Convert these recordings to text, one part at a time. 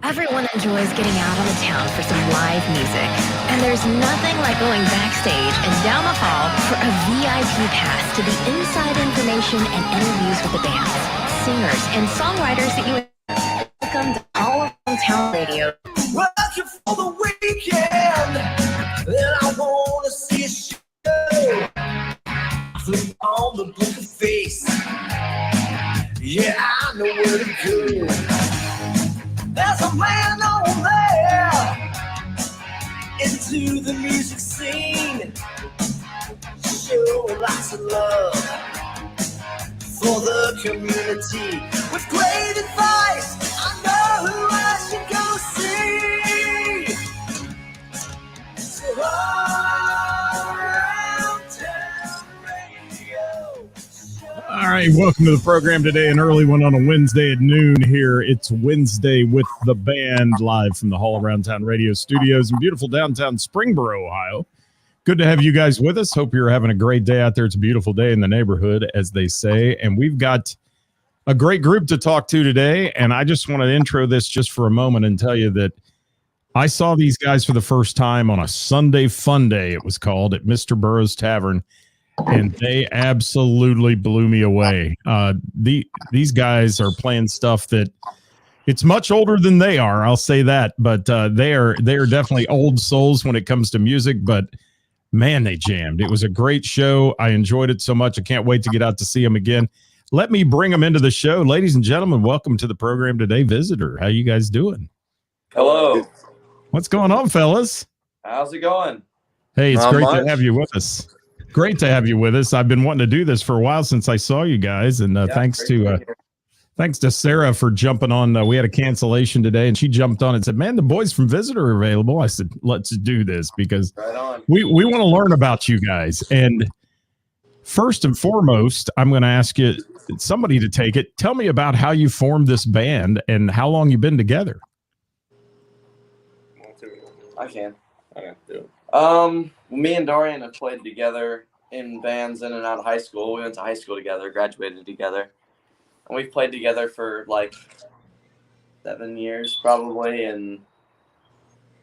Everyone enjoys getting out on the town for some live music. And there's nothing like going backstage and down the hall for a VIP pass to the inside information and interviews with the bands, singers, and songwriters that you welcome to All Around Town Radio. Working for the weekend, and I wanna see a show. Flip on the book of face. Yeah, I know where to go. There's a man over there into the music scene, showing lots of love for the community with great advice. I know who I should go see. So all around town radio. All right, welcome to the program today, an early one on a Wednesday at noon here. It's Wednesday with the band live from the All Around Town Radio studios in beautiful downtown Springboro, Ohio. Good to have you guys with us. Hope you're having a great day out there. It's a beautiful day in the neighborhood, as they say, and we've got a great group to talk to today, and I just want to intro this just for a moment and tell you that I saw these guys for the first time on a Sunday Fun Day, it was called, at Mr. Burroughs Tavern, and they absolutely blew me away. These guys are playing stuff that it's much older than they are, I'll say that, but they are definitely old souls when it comes to music, but man, they jammed. It was a great show. I enjoyed it so much. I can't wait to get out to see them again. Let me bring them into the show. Ladies and gentlemen, welcome to the program today, Visitor. How you guys doing? Hello. What's going on, fellas? How's it going? Hey, it's Not great much. to have you with us. Great to have you with us. I've been wanting to do this for a while since I saw you guys, and thanks to Sarah for jumping on. We had a cancellation today, and she jumped on and said, "Man, the boys from Visitor are available." I said, "Let's do this because Right on. we want to learn about you guys." And first and foremost, I'm going to ask you somebody to take it. Tell me about how you formed this band and how long you've been together. I can do it. Me and Dorian have played together in bands in and out of high school. We went to high school together, graduated together, and we've played together for like 7 years probably. And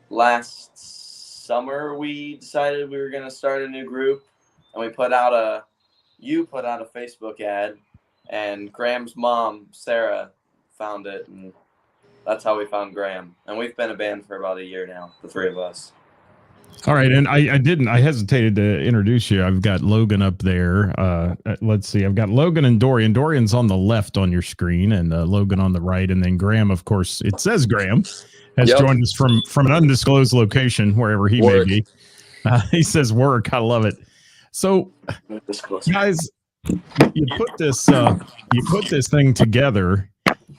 last summer we decided we were going to start a new group, and you put out a Facebook ad, and Graham's mom, Sarah, found it, and that's how we found Graham. And we've been a band for about a year now, the three of us. All right, and I hesitated to introduce you. I've got Logan up there. Let's see, I've got Logan and Dorian. Dorian's on the left on your screen, and Logan on the right, and then Graham, of course, it says Graham has joined us from an undisclosed location, wherever he may be. He says work. I love it. So, guys, you put this thing together,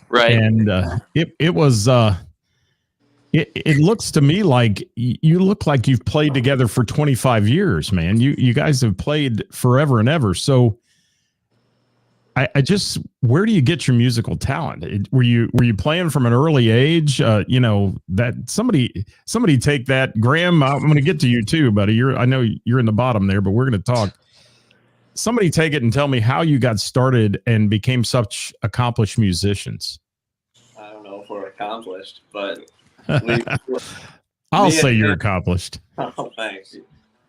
Right. and it was. It looks to me like you look like you've played together for 25 years, man. You guys have played forever and ever. So I just, where do you get your musical talent? Were you playing from an early age? That somebody take that. Graham, I'm going to get to you too, buddy. I know you're in the bottom there, but we're going to talk. Somebody take it and tell me how you got started and became such accomplished musicians. I don't know if we're accomplished, but I'll say you're accomplished. Oh, thanks.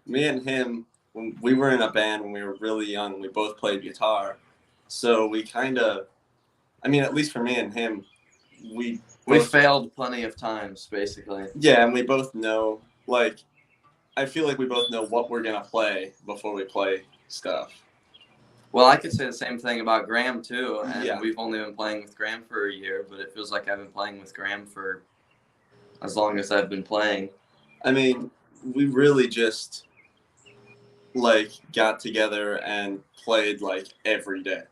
Me and him, when we were in a band when we were really young, we both played guitar. So we kind of, at least for me and him, we failed plenty of times, basically. Yeah, and we both know, I feel like we both know what we're going to play before we play stuff. Well, I could say the same thing about Graham, too. And Yeah. we've only been playing with Graham for a year, but it feels like I've been playing with Graham for as long as I've been playing. We really just, got together and played, every day.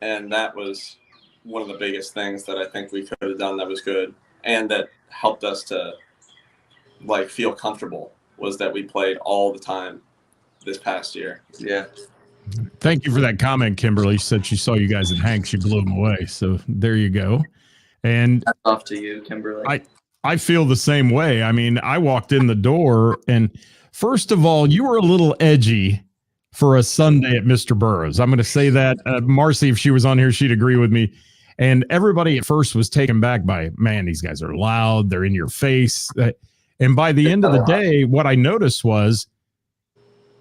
And that was one of the biggest things that I think we could have done that was good and that helped us to, feel comfortable, was that we played all the time this past year. Yeah. Thank you for that comment, Kimberly. She said she saw you guys at Hank. She blew them away. So there you go. And That's off to you, Kimberly. I feel the same way. I walked in the door, and first of all, you were a little edgy for a Sunday at Mr. Burroughs. I'm going to say that. Marcy, if she was on here, she'd agree with me. And everybody at first was taken back by, man, these guys are loud. They're in your face. And by the end of the day, what I noticed was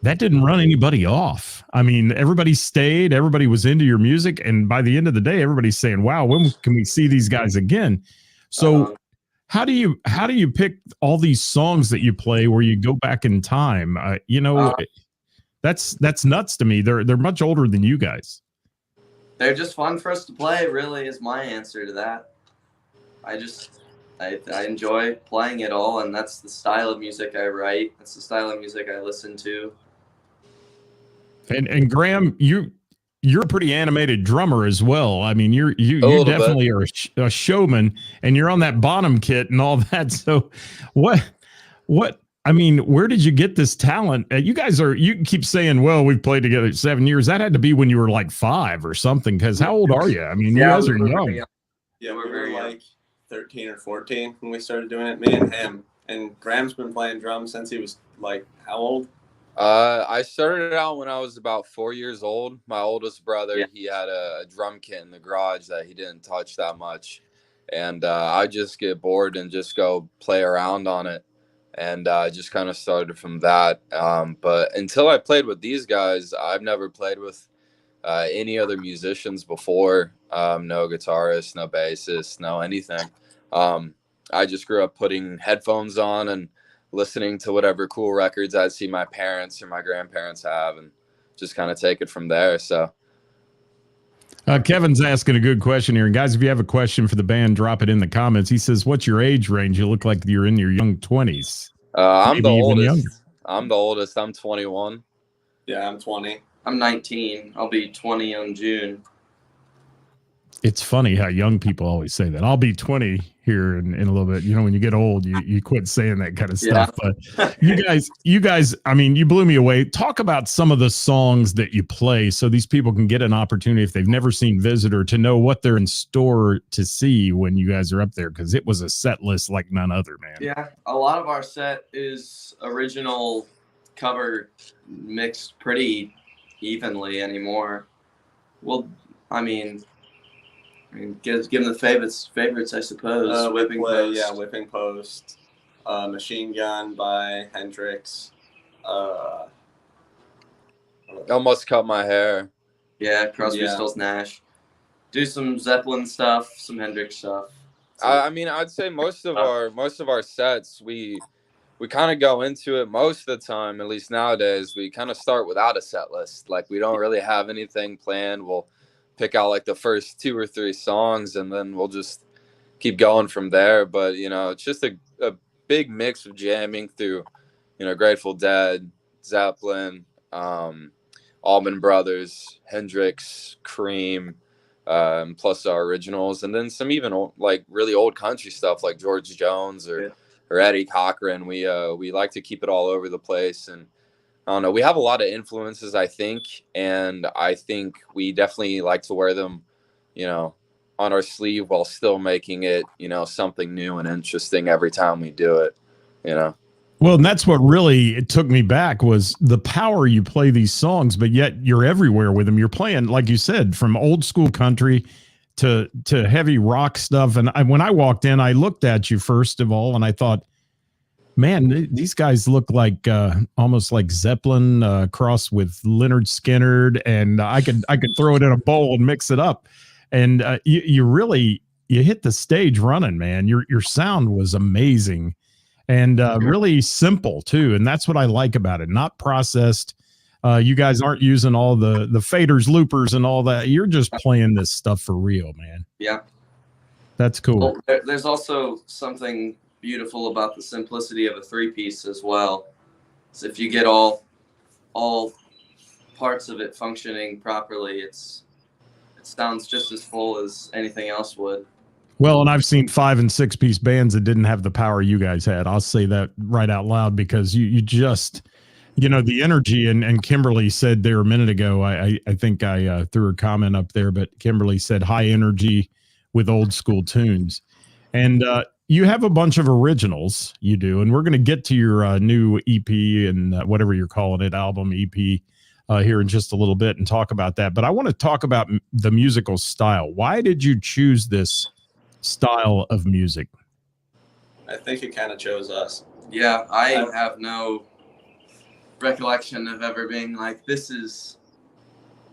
that didn't run anybody off. I mean, everybody stayed. Everybody was into your music. And by the end of the day, everybody's saying, wow, when can we see these guys again? So how do you pick all these songs that you play where you go back in time? That's nuts to me. They're much older than you guys. They're just fun for us to play, really, is my answer to that. I enjoy playing it all, and that's the style of music I write. That's the style of music I listen to. And Graham, you're a pretty animated drummer as well. I mean, you definitely are a showman, and you're on that Bonham kit and all that. So what, I mean, where did you get this talent? You keep saying, well, we've played together 7 years. That had to be when you were like 5 or something. Cause how old are you? I mean, you guys are young. Yeah, we were like 13 or 14 when we started doing it, me and him. And Graham's been playing drums since he was like, how old? I started out when I was about 4 years old. My oldest brother, he had a drum kit in the garage that he didn't touch that much. And I just get bored and just go play around on it. And I just kind of started from that. But until I played with these guys, I've never played with any other musicians before. No guitarist, no bassist, no anything. I just grew up putting headphones on and listening to whatever cool records I'd see my parents or my grandparents have, and just kind of take it from there. So Kevin's asking a good question here. And guys, if you have a question for the band, drop it in the comments. He says, what's your age range? You look like you're in your young 20s. I'm the oldest. I'm the oldest. I'm 21. Yeah, I'm 20. I'm 19. I'll be 20 in June. It's funny how young people always say that. I'll be 20 here in a little bit. You know, when you get old, you quit saying that kind of stuff. But you guys, I mean, you blew me away. Talk about some of the songs that you play so these people can get an opportunity, if they've never seen Visitor, to know what they're in store to see when you guys are up there, because it was a set list like none other, man. Yeah, a lot of our set is original cover mixed pretty evenly anymore. Well, I mean, give them the favorites, I suppose. Whipping Post. Yeah, Whipping Post. Machine Gun by Hendrix. Almost Cut My Hair. Yeah, Crosby, Stills, Nash. Do some Zeppelin stuff, some Hendrix stuff. I mean, I'd say most of our sets, we kind of go into it most of the time, at least nowadays, we kind of start without a set list. Like, we don't really have anything planned. We'll pick out like the first 2 or 3 songs, and then we'll just keep going from there. But, you know, it's just a big mix of jamming through, you know, Grateful Dead, Zeppelin, Allman Brothers, Hendrix, Cream, plus our originals, and then some even like really old country stuff like George Jones or Eddie Cochran. We like to keep it all over the place, and I don't know, we have a lot of influences, I think, and I think we definitely like to wear them, you know, on our sleeve while still making it, you know, something new and interesting every time we do it, you know. Well, and that's what really it took me back was the power you play these songs, but yet you're everywhere with them. You're playing, like you said, from old school country to heavy rock stuff. And when I walked in, I looked at you first of all, and I thought, man, these guys look like almost like Zeppelin crossed with Leonard Skinner, and I could throw it in a bowl and mix it up. And you really hit the stage running, man. Your sound was amazing. And really simple too, and that's what I like about it. Not processed. You guys aren't using all the faders, loopers, and all that. You're just playing this stuff for real, man. Yeah, that's cool. Well, there's also something beautiful about the simplicity of a 3-piece as well. So if you get all parts of it functioning properly, it sounds just as full as anything else would. Well, and I've seen 5- and 6-piece bands that didn't have the power you guys had. I'll say that right out loud, because you just, you know, the energy, and Kimberly said there a minute ago, I think I threw a comment up there, but Kimberly said high energy with old school tunes. And you have a bunch of originals, you do, and we're going to get to your new EP and whatever you're calling it, album, EP, here in just a little bit and talk about that. But I want to talk about the musical style. Why did you choose this style of music? I think it kind of chose us. Yeah, I have no recollection of ever being like, this is.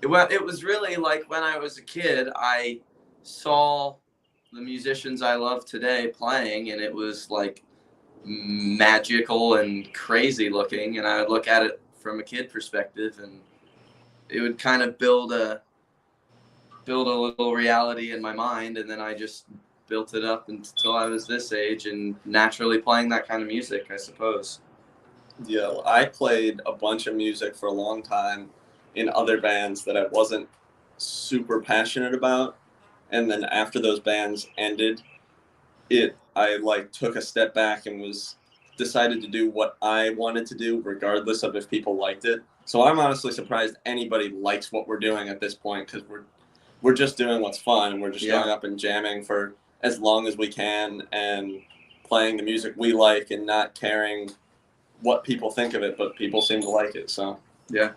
Well, it was really like when I was a kid, I saw the musicians I love today playing, and it was like magical and crazy looking, and I would look at it from a kid perspective, and it would kind of build a little reality in my mind, and then I just built it up until I was this age and naturally playing that kind of music, I suppose. Yeah, I played a bunch of music for a long time in other bands that I wasn't super passionate about, and then after those bands ended, I like took a step back and decided to do what I wanted to do regardless of if people liked it. So I'm honestly surprised anybody likes what we're doing at this point, because we're just doing what's fun, and we're just going up and jamming for as long as we can and playing the music we like and not caring what people think of it, but people seem to like it. So yeah.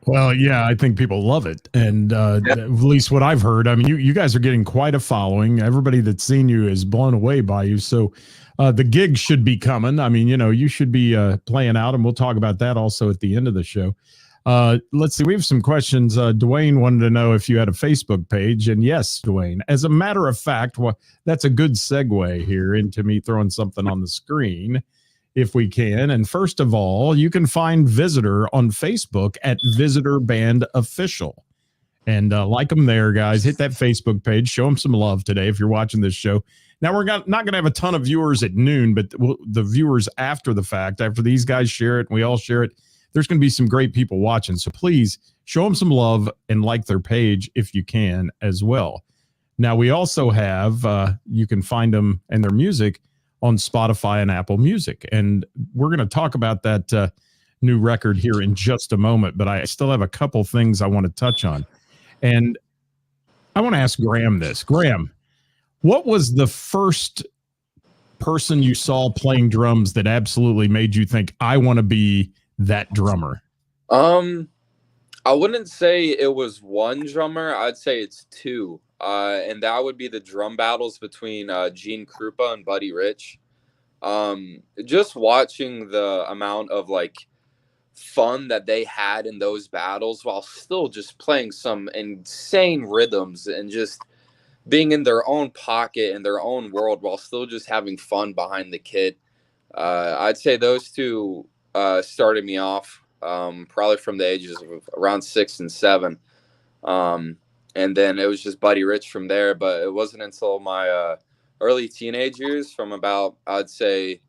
Well, yeah, I think people love it. And at least what I've heard, I mean, you guys are getting quite a following. Everybody that's seen you is blown away by you. So the gigs should be coming. I mean, you should be playing out, and we'll talk about that also at the end of the show. Let's see. We have some questions. Dwayne wanted to know if you had a Facebook page. And yes, Dwayne, as a matter of fact, that's a good segue here into me throwing something on the screen, if we can. And first of all, you can find Visitor on Facebook at Visitor Band Official. And like them there, guys. Hit that Facebook page. Show them some love today if you're watching this show. Now, we're not going to have a ton of viewers at noon, but the viewers after the fact, after these guys share it and we all share it, there's going to be some great people watching. So please show them some love and like their page if you can as well. Now, we also have, you can find them and their music on Spotify and Apple Music. And we're going to talk about that new record here in just a moment, but I still have a couple things I want to touch on. And I want to ask Graham this. Graham, what was the first person you saw playing drums that absolutely made you think, I want to be that drummer? I wouldn't say it was one drummer. I'd say it's two. And that would be the drum battles between Gene Krupa and Buddy Rich. Just watching the amount of like fun that they had in those battles while still just playing some insane rhythms and just being in their own pocket and their own world while still just having fun behind the kit. I'd say those two started me off probably from the ages of around 6 and 7. And then it was just Buddy Rich from there. But it wasn't until my early teenage years, from about, I'd say,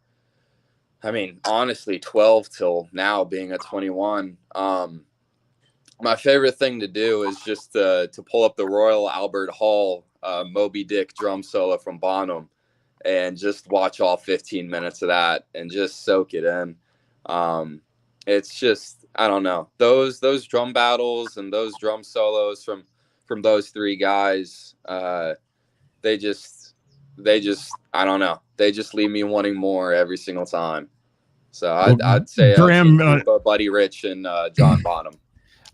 honestly, 12 till now being a 21. My favorite thing to do is just to pull up the Royal Albert Hall Moby Dick drum solo from Bonham and just watch all 15 minutes of that and just soak it in. It's just, I don't know, those drum battles and those drum solos from those three guys, they just, I don't know, they just leave me wanting more every single time. So I'd say Graham, Buddy Rich and John Bonham.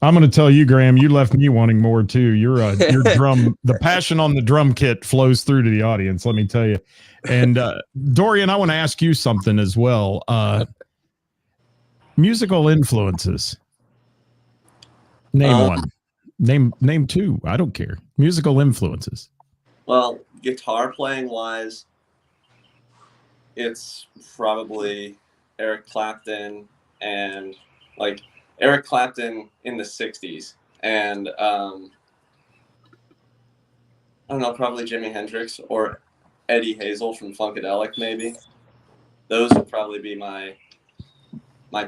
I'm going to tell you, Graham, you left me wanting more too. Your drum, the passion on the drum kit flows through to the audience, let me tell you. And Dorian, I want to ask you something as well. Musical influences. Name one. Name two. I don't care. Musical influences. Well, guitar playing wise, it's probably Eric Clapton and like Eric Clapton in the 60s. And I don't know, probably Jimi Hendrix or Eddie Hazel from Funkadelic maybe. Those would probably be my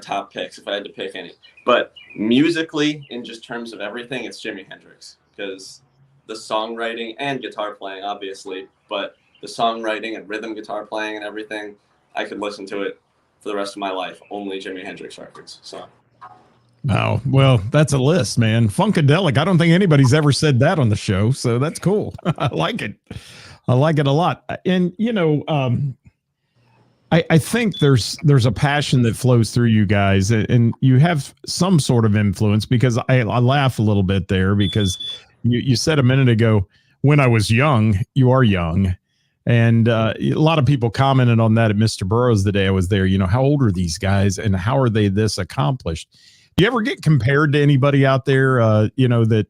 top picks if I had to pick any. But musically, in just terms of everything, it's Jimi Hendrix, because the songwriting and guitar playing, obviously, but the songwriting and rhythm guitar playing and everything, I could listen to it for the rest of my life. Only Jimi Hendrix records. So. Oh, well, that's a list, man. Funkadelic. I don't think anybody's ever said that on the show, so that's cool. I like it. I like it a lot. And, I think there's a passion that flows through you guys, and you have some sort of influence, because I laugh a little bit there, because you said a minute ago, when I was young. You are young, and a lot of people commented on that at Mr. Burroughs the day I was there. How old are these guys, and how are they this accomplished? Do you ever get compared to anybody out there? That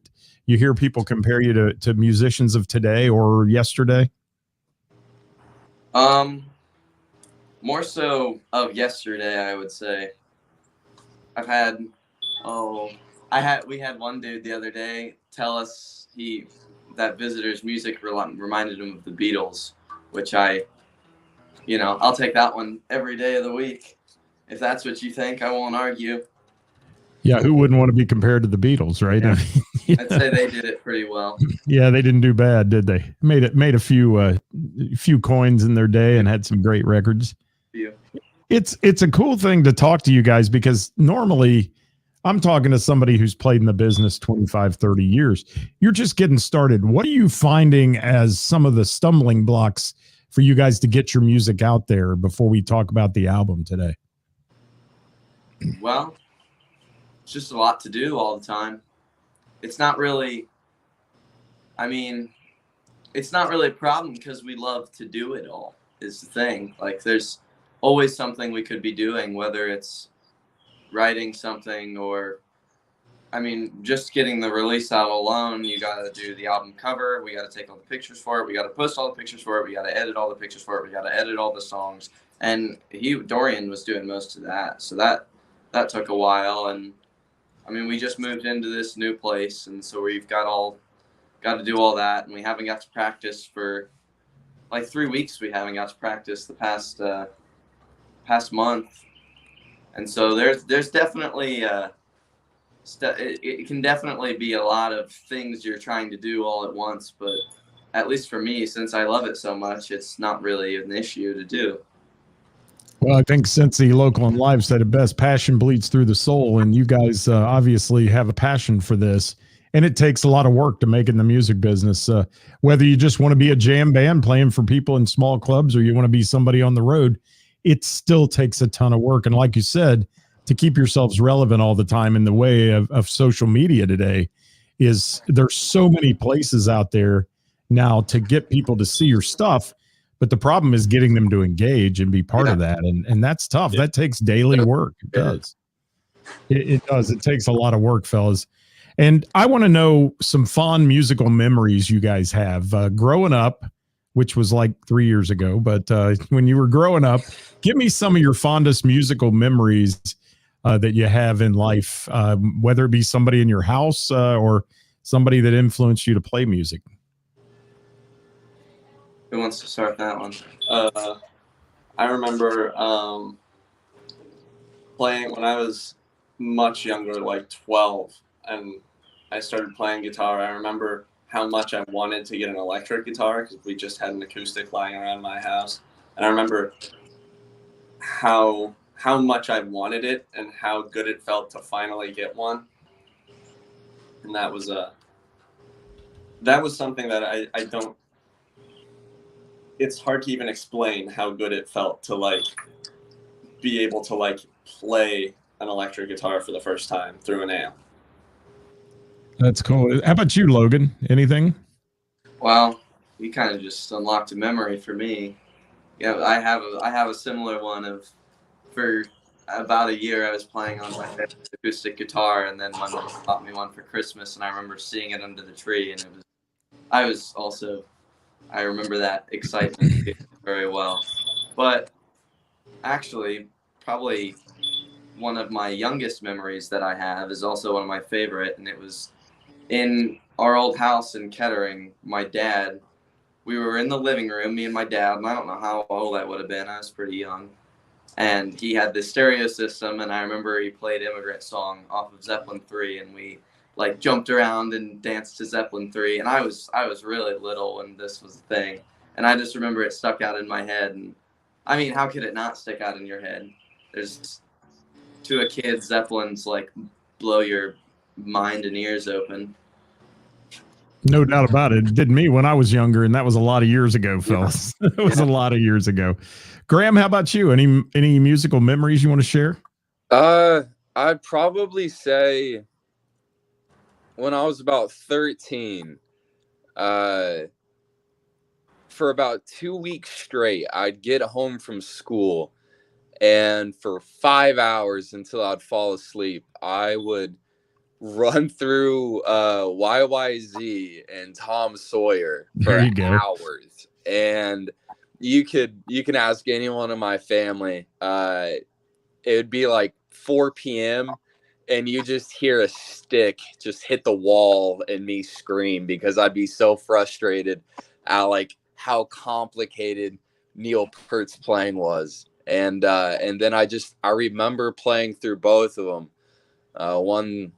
you hear people compare you to musicians of today or yesterday? More so of yesterday, I would say. We had one dude the other day tell us that Visitor's music reminded him of the Beatles, which I'll take that one every day of the week. If that's what you think, I won't argue. Yeah, who wouldn't want to be compared to the Beatles, right? Yeah. I mean, yeah. I'd say they did it pretty well. Yeah, they didn't do bad, did they? Made a few coins in their day and had some great records. Yeah. It's a cool thing to talk to you guys, because normally I'm talking to somebody who's played in the business 25, 30 years. You're just getting started. What are you finding as some of the stumbling blocks for you guys to get your music out there before we talk about the album today? Well, it's just a lot to do all the time. It's not really a problem, because we love to do it all, is the thing. Like, there's always something we could be doing, whether it's writing something or, just getting the release out alone. You got to do the album cover. We got to take all the pictures for it. We got to post all the pictures for it. We got to edit all the pictures for it. We got to edit all the songs. And Dorian was doing most of that. So that took a while. And we just moved into this new place, and so we've got to do all that, and we haven't got to practice for like 3 weeks. We haven't got to practice the past month, and so there's definitely it can definitely be a lot of things you're trying to do all at once. But at least for me, since I love it so much, it's not really an issue to do. Well, I think Cincy Local and Live said it best: passion bleeds through the soul, and you guys obviously have a passion for this, and it takes a lot of work to make it in the music business. Whether you just want to be a jam band playing for people in small clubs, or you want to be somebody on the road, it still takes a ton of work. And like you said, to keep yourselves relevant all the time in the way of social media today, there's so many places out there now to get people to see your stuff. But the problem is getting them to engage and be part of that. And that's tough. Yeah. That takes daily work. It does. It does. It takes a lot of work, fellas. And I want to know some fond musical memories you guys have growing up, which was like 3 years ago. But when you were growing up, give me some of your fondest musical memories that you have in life, whether it be somebody in your house or somebody that influenced you to play music. Who wants to start that one? I remember playing when I was much younger, like 12, and I started playing guitar. I remember how much I wanted to get an electric guitar, because we just had an acoustic lying around my house. And I remember how much I wanted it and how good it felt to finally get one. And that was something that I don't. It's hard to even explain how good it felt to be able to play an electric guitar for the first time through an amp. That's cool. How about you, Logan? Anything? Well, you kind of just unlocked a memory for me. Yeah, I have a similar one for about a year I was playing on my acoustic guitar, and then my mom bought me one for Christmas, and I remember seeing it under the tree, and I remember that excitement very well. But actually, probably one of my youngest memories that I have is also one of my favorite, and it was in our old house in Kettering. We were in the living room, me and my dad, and I don't know how old I would have been. I was pretty young. And he had this stereo system, and I remember he played Immigrant Song off of Zeppelin 3, and we jumped around and danced to Zeppelin 3, and I was really little when this was a thing, and I just remember it stuck out in my head. And how could it not stick out in your head? There's, to a kid, Zeppelin's blow your mind and ears open. No doubt about it. It did me when I was younger, and that was a lot of years ago, fellas. It was a lot of years ago. Graham, how about you? Any musical memories you want to share? I'd probably say when I was about 13, for about 2 weeks straight, I'd get home from school, and for 5 hours until I'd fall asleep, I would run through YYZ and Tom Sawyer for hours. And you can ask anyone in my family. It would be like 4 p.m. and you just hear a stick just hit the wall and me scream because I'd be so frustrated at like how complicated Neil Peart's playing was. And then I remember playing through both of them one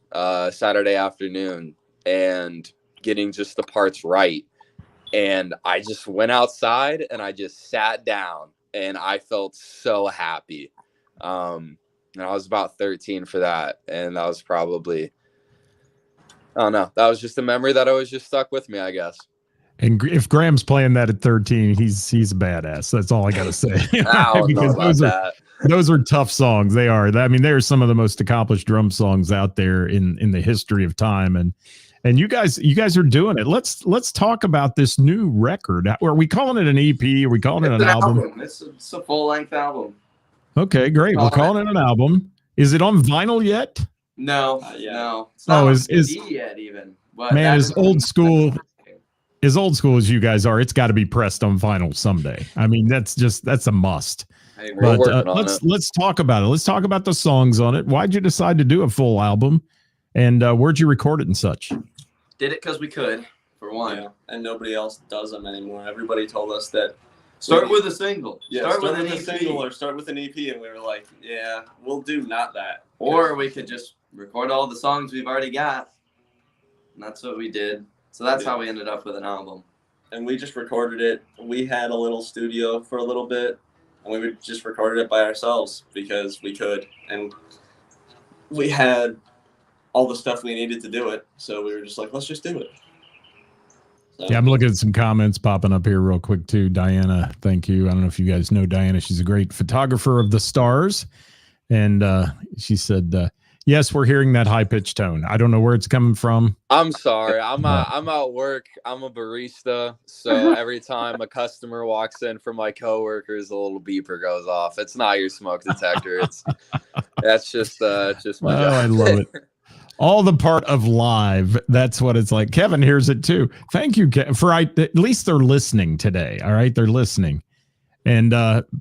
Saturday afternoon and getting just the parts right. And I just went outside and I just sat down and I felt so happy. And I was about 13 for that. And that was probably, I don't know. That was just a memory that always just stuck with me, I guess. And if Graham's playing that at 13, he's a badass. That's all I got to say. I don't know about that. Those are tough songs. They are. I mean, they're some of the most accomplished drum songs out there in the history of time. And you guys are doing it. Let's talk about this new record. Are we calling it an EP? Are we calling it an album? It's a full-length album. Okay, great. We're calling it an album. Is it on vinyl yet? No, Yeah. no. It's not on CD yet even. But man, as old school as you guys are, it's got to be pressed on vinyl someday. I mean, that's a must. Hey, But let's talk about it. Let's talk about the songs on it. Why'd you decide to do a full album, and where'd you record it and such? Did it because we could, for one. Yeah, and nobody else does them anymore. Everybody told us that Start with a single. Yeah, start with a single or start with an EP, and we were like, yeah, we'll do not that. Or we could just record all the songs we've already got. And that's what we did. So that's how we ended up with an album. And we just recorded it. We had a little studio for a little bit, and we would just recorded it by ourselves because we could. And we had all the stuff we needed to do it. So we were just like, let's just do it. So. Yeah, I'm looking at some comments popping up here real quick too. Diana, thank you. I don't know if you guys know Diana. She's a great photographer of the stars. And she said, yes, we're hearing that high-pitched tone. I don't know where it's coming from. I'm sorry. I'm at work. I'm a barista. So every time a customer walks in from my coworkers, a little beeper goes off. It's not your smoke detector. That's just my job. I love it. All the part of live. That's what it's like. Kevin hears it too. Thank you, for at least they're listening today. All right, they're listening. And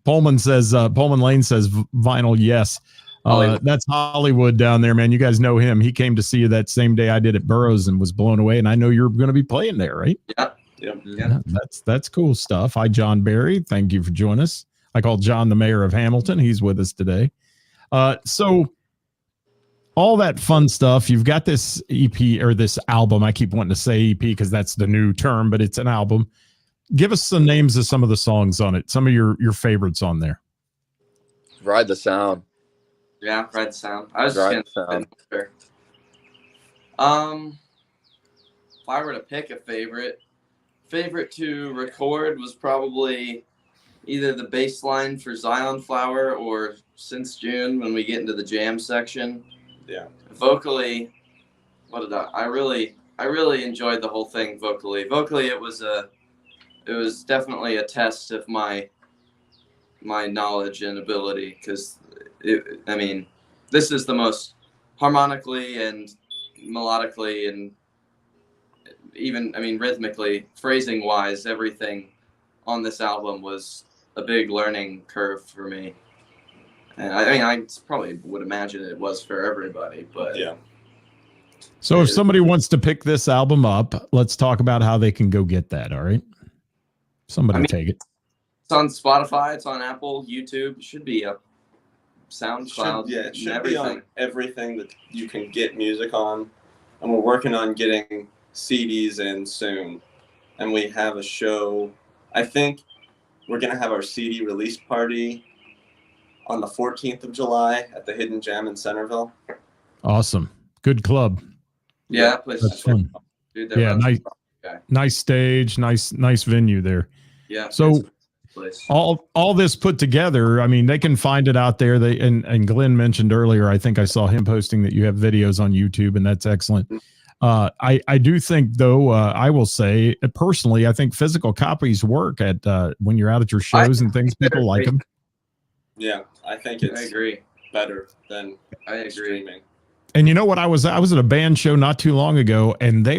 Pullman Lane says vinyl. Yes, that's Hollywood down there, man. You guys know him. He came to see you that same day I did at Burroughs and was blown away. And I know you're going to be playing there, right? Yeah. That's cool stuff. Hi, John Barry. Thank you for joining us. I call John the mayor of Hamilton. He's with us today. So. All that fun stuff. You've got this EP or this album. I keep wanting to say EP because that's the new term, but it's an album. Give us some names of some of the songs on it. Some of your favorites on there. Ride the Sound. Yeah, Ride the Sound. I was Ride just the Sound. if I were to pick a favorite to record was probably either the bass line for Zion Flower or Since June when we get into the jam section. Yeah. Vocally, I really enjoyed the whole thing vocally. Vocally, it was definitely a test of my knowledge and ability because this is the most harmonically and melodically and even rhythmically, phrasing wise, everything on this album was a big learning curve for me. And I probably would imagine it was for everybody, but yeah. So if somebody wants to pick this album up, let's talk about how they can go get that. All right. Somebody take it. It's on Spotify. It's on Apple, YouTube. It should be up. SoundCloud. It should be on everything that you can get music on. And we're working on getting CDs in soon. And we have a show. I think we're going to have our CD release party on the 14th of July at the Hidden Gem in Centerville. Awesome. Good club. Yeah, that place That's is fun. Dude, Yeah, nice. Okay. Nice stage, nice venue there. Yeah. So it's a place. all this put together, I mean, they can find it out there. They and Glenn mentioned earlier, I think I saw him posting that you have videos on YouTube, and that's excellent. I do think, though, I will say personally, I think physical copies work at when you're out at your shows and things. People like them. Yeah, I think I it's agree. better than I agree. streaming. And you know what? I was at a band show not too long ago, and they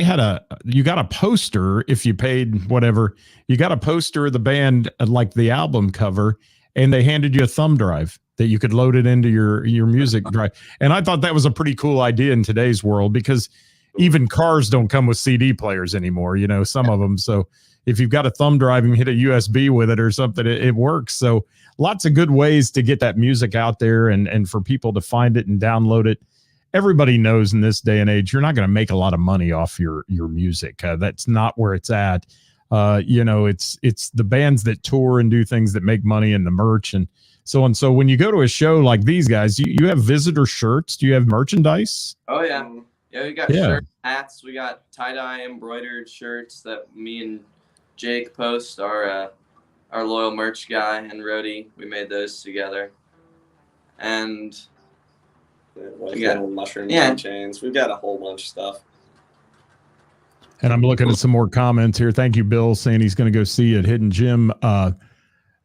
had you got a poster if you paid whatever. You got a poster of the band, like the album cover, and they handed you a thumb drive that you could load it into your music drive. And I thought that was a pretty cool idea in today's world, because even cars don't come with CD players anymore, you know, some of them. So if you've got a thumb drive and hit a USB with it or something, it works. So lots of good ways to get that music out there and for people to find it and download it. Everybody knows in this day and age, you're not going to make a lot of money off your music. That's not where it's at. You know, it's the bands that tour and do things that make money, and the merch and so on. So when you go to a show like these guys, you have visitor shirts. Do you have merchandise? Oh yeah. Yeah, we got shirts, hats, we got tie-dye embroidered shirts that me and Jake Post, our loyal merch guy, and Rody, we made those together. And We got little mushroom chains. We've got a whole bunch of stuff. And I'm looking at some more comments here. Thank you, Bill, saying he's going to go see at Hidden Gym.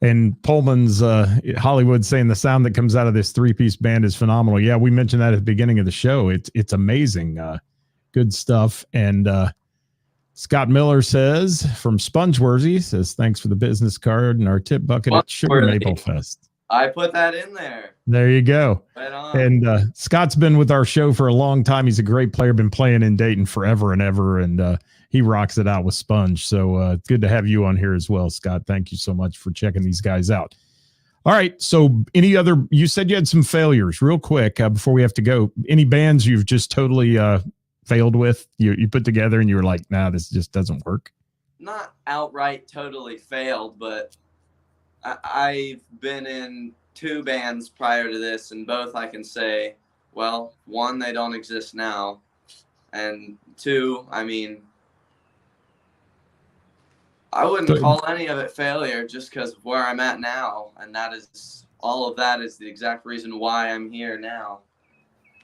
And Pullman's Hollywood saying the sound that comes out of this three-piece band is phenomenal. Yeah, we mentioned that at the beginning of the show. It's amazing. Good stuff. And Scott Miller says from Spongeworthy, says thanks for the business card and our tip bucket at Sugar Maple Fest. I put that in there. There you go. Right on. And Scott's been with our show for a long time. He's a great player, been playing in Dayton forever and ever, and he rocks it out with Sponge. So it's good to have you on here as well, Scott. Thank you so much for checking these guys out. All right. So you said you had some failures real quick before we have to go. Any bands you've just totally failed with, you put together and you were like, nah, this just doesn't work? Not outright totally failed, but I've been in 2 bands prior to this, and both I can say, well, 1, they don't exist now, and 2, I mean, I wouldn't call any of it failure just because of where I'm at now, and all of that is the exact reason why I'm here now.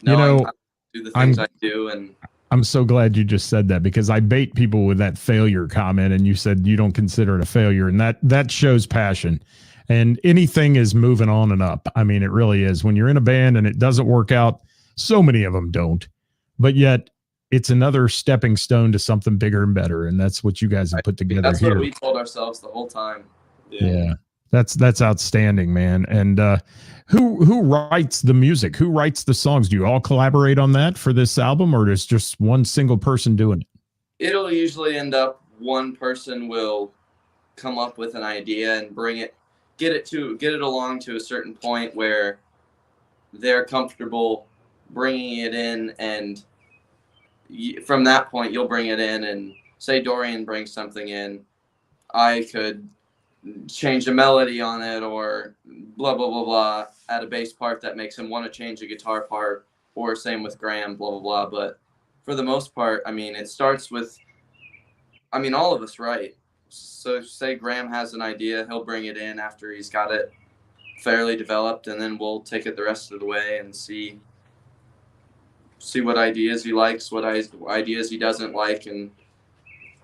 Knowing how to do the things I do, and I'm so glad you just said that, because I bait people with that failure comment, and you said you don't consider it a failure, and that shows passion. And anything is moving on and up. I mean, it really is. When you're in a band and it doesn't work out, so many of them don't, but yet it's another stepping stone to something bigger and better. And that's what you guys have put together. That's here. What we told ourselves the whole time. Yeah. That's outstanding, man. And who writes the music? Who writes the songs? Do you all collaborate on that for this album, or is just one single person doing it? It'll usually end up one person will come up with an idea and get it along to a certain point where they're comfortable bringing it in, and from that point you'll bring it in, and say Dorian brings something in, I could change a melody on it or blah blah blah blah, add a bass part that makes him want to change a guitar part, or same with Graham, blah blah blah. But for the most part, I mean, it starts with, I mean, all of us write. So say Graham has an idea, he'll bring it in after he's got it fairly developed, and then we'll take it the rest of the way and see what ideas he likes, what ideas he doesn't like. And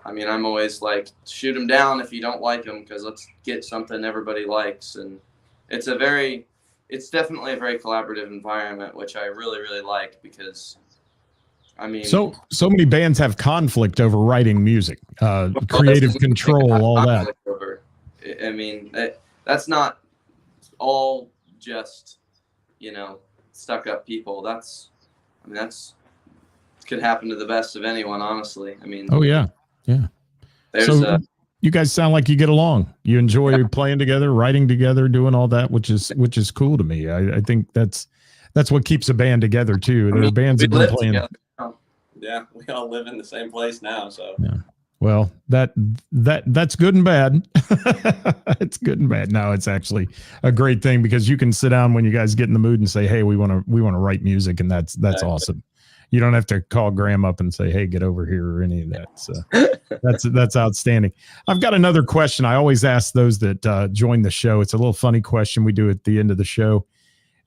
I mean, I'm always like, shoot him down if you don't like him, because let's get something everybody likes. And it's definitely a very collaborative environment, which I really, really like, because I mean, so many bands have conflict over writing music, creative control, all that. I mean, that's not all just, stuck up people. That's could happen to the best of anyone, honestly. I mean, oh yeah. So you guys sound like you get along. You enjoy playing together, writing together, doing all that, which is cool to me. I think that's what keeps a band together too. There are bands that been playing. Together. Yeah, we all live in the same place now, so. Yeah. Well, that's good and bad. It's good and bad. No, it's actually a great thing, because you can sit down when you guys get in the mood and say, "Hey, we want to write music," and that's awesome. You don't have to call Graham up and say, "Hey, get over here," or any of that. So that's outstanding. I've got another question. I always ask those that join the show. It's a little funny question we do at the end of the show,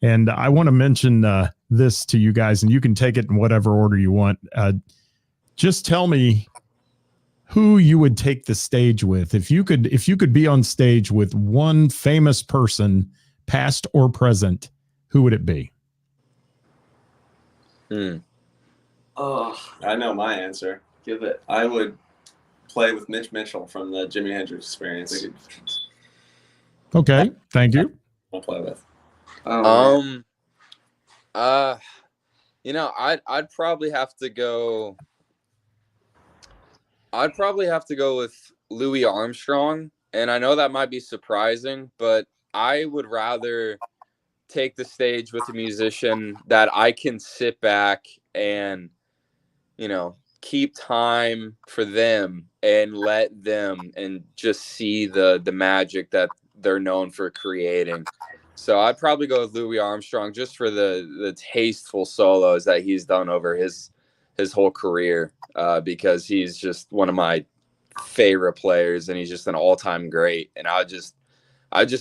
and I want to mention this to you guys, and you can take it in whatever order you want. Just tell me who you would take the stage with if you could be on stage with one famous person, past or present. Who would it be? Oh, I know my answer. Give it. I would play with Mitch Mitchell from the Jimi Hendrix Experience. Okay, thank you. I'll play with. I'd probably have to go. I'd probably have to go with Louis Armstrong, and I know that might be surprising, but I would rather take the stage with a musician that I can sit back and, keep time for them and let them and just see the magic that they're known for creating. So I'd probably go with Louis Armstrong just for the tasteful solos that he's done over his whole career, because he's just one of my favorite players and he's just an all-time great. And I just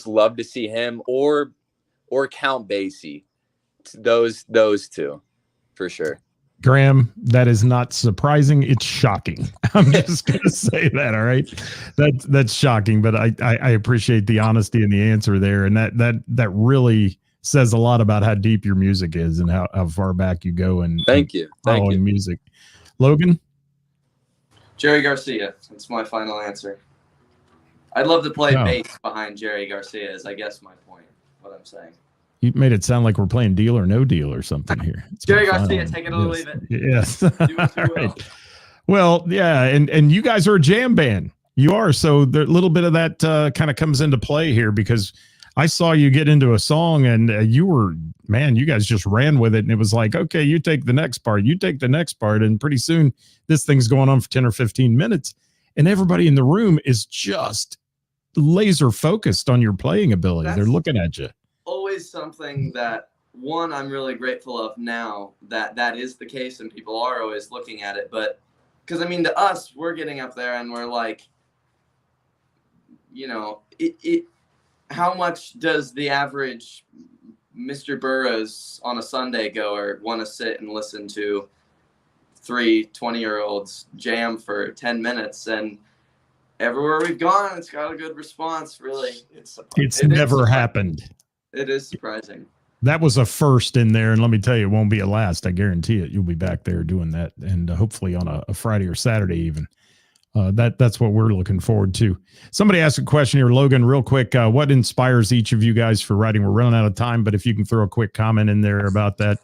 love to see him or Count Basie. Those two for sure. Graham, that is not surprising. It's shocking. I'm just going to say that. All right. That's shocking, but I appreciate the honesty and the answer there. And that really says a lot about how deep your music is and how far back you go. And thank you. Music. Logan? Jerry Garcia. That's my final answer. I'd love to play bass behind Jerry Garcia is, I guess, my point, what I'm saying. You made it sound like we're playing Deal or No Deal or something here. It's Jerry Garcia, take it or leave it. Yes. Do what you will. Right. Well, yeah, and you guys are a jam band. You are. So the little bit of that kind of comes into play here, because I saw you get into a song and you guys just ran with it. And it was like, okay, you take the next part, you take the next part. And pretty soon this thing's going on for 10 or 15 minutes. And everybody in the room is just laser focused on your playing ability. They're looking at you. Always something that, one, I'm really grateful of now that is the case and people are always looking at it. But because, to us, we're getting up there and we're like, how much does the average Mr. Burroughs on a Sunday goer want to sit and listen to 3 20-year-olds jam for 10 minutes? And everywhere we've gone, it's got a good response, really. It's never happened. It is surprising. That was a first in there, and let me tell you, it won't be a last. I guarantee it. You'll be back there doing that, and hopefully on a Friday or Saturday even. That's what we're looking forward to. Somebody asked a question here, Logan, real quick. What inspires each of you guys for writing? We're running out of time, but if you can throw a quick comment in there about that,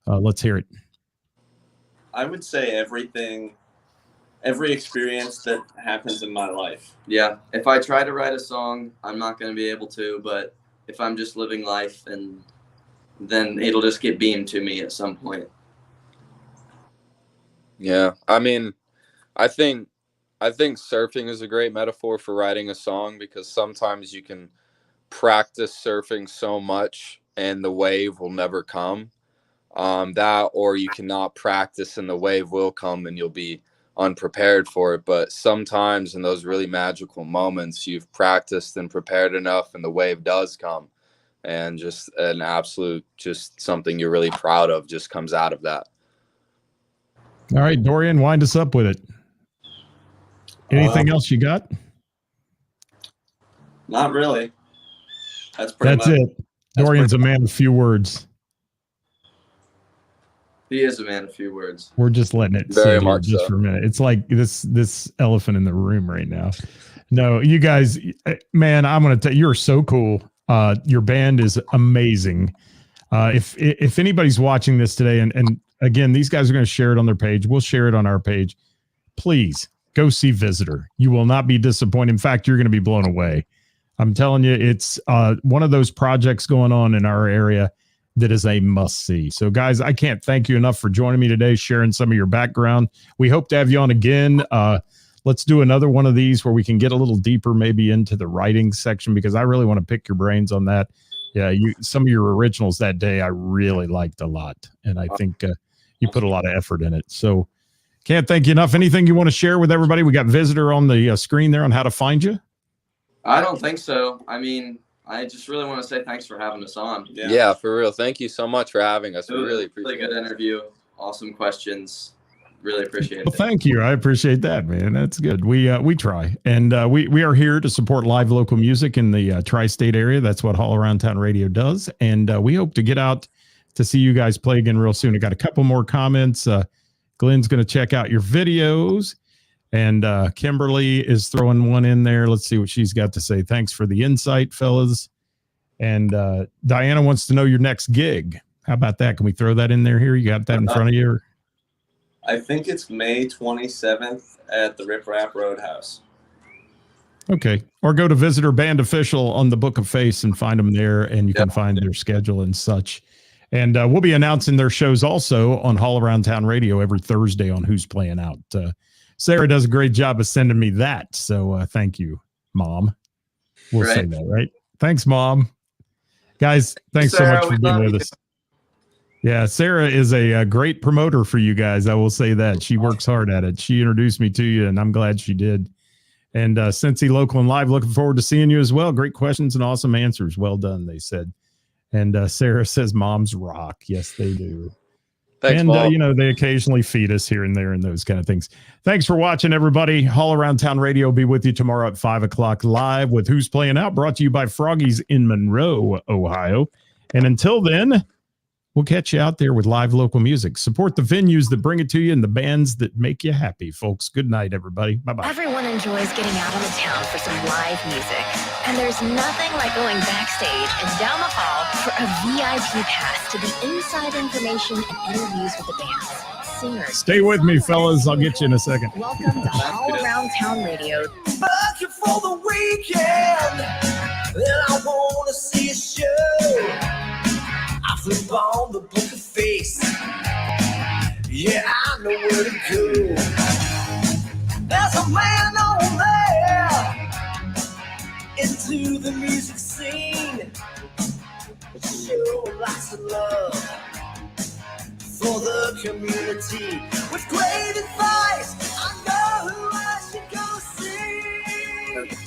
let's hear it. I would say every experience that happens in my life. Yeah. If I try to write a song, I'm not going to be able to, but if I'm just living life, and then it'll just get beamed to me at some point. Yeah. I think surfing is a great metaphor for writing a song, because sometimes you can practice surfing so much and the wave will never come. Or you cannot practice and the wave will come and you'll be unprepared for it. But sometimes in those really magical moments, you've practiced and prepared enough and the wave does come, and just an absolute, just something you're really proud of just comes out of that. All right, Dorian, wind us up with it. Anything else you got? Not really. That's it. Dorian's a man of few words. He is a man of few words. We're just letting it Very sit much just so. for a minute. It's like this elephant in the room right now. No, you guys, man, I'm going to tell you, you're so cool. Your band is amazing. If anybody's watching this today, and again, these guys are going to share it on their page. We'll share it on our page. Please go see Visitor. You will not be disappointed. In fact, you're going to be blown away. I'm telling you, it's one of those projects going on in our area that is a must-see. So, guys, I can't thank you enough for joining me today, sharing some of your background. We hope to have you on again. Let's do another one of these where we can get a little deeper maybe into the writing section, because I really want to pick your brains on that. Yeah, some of your originals that day I really liked a lot. And I think you put a lot of effort in it. So can't thank you enough. Anything you want to share with everybody? We got visitor on the screen there on how to find you. I don't think so. I mean, I just really want to say thanks for having us on. Yeah, for real. Thank you so much for having us. We really appreciate it. Really good interview. Awesome questions. Really appreciate it. Well, thank you. I appreciate that, man. That's good. We try, and we are here to support live local music in the tri-state area. That's what All Around Town Radio does, and we hope to get out to see you guys play again real soon. I got a couple more comments. Glenn's going to check out your videos, and Kimberly is throwing one in there. Let's see what she's got to say. Thanks for the insight, fellas. And Diana wants to know your next gig. How about that? Can we throw that in there here? You got that in front of you? Or? I think it's May 27th at the Rip Rap Roadhouse. Okay. Or go to Visitor Band Official on the Book of Face and find them there, and you can find their schedule and such. And we'll be announcing their shows also on All Around Town Radio every Thursday on Who's Playing Out. Sarah does a great job of sending me that. So thank you, Mom. We'll say that, right? Thanks, Mom. Guys, thanks Sarah, so much for being with us. Yeah, Sarah is a great promoter for you guys. I will say that. She works hard at it. She introduced me to you, and I'm glad she did. And Cincy Local and Live, looking forward to seeing you as well. Great questions and awesome answers. Well done, they said. And Sarah says, moms rock. Yes, they do. Thanks, and, you know, they occasionally feed us here and there and those kind of things. Thanks for watching, everybody. All Around Town Radio will be with you tomorrow at 5 o'clock live with Who's Playing Out, brought to you by Froggies in Monroe, Ohio. And until then, we'll catch you out there with live local music. Support the venues that bring it to you and the bands that make you happy, folks. Good night, everybody. Bye-bye. Everyone enjoys getting out on the town for some live music. And there's nothing like going backstage and down the hall for a VIP pass to the inside information and interviews with the bands, singers. Stay with me, fellas. I'll get you in a second. Welcome to All Around Town Radio. Looking for the weekend, and I want to see a show. I flip on the Book of Face. Yeah, I know where to go. There's a man on there into the music scene. Show lots of love for the community with great advice. I know who I should go see.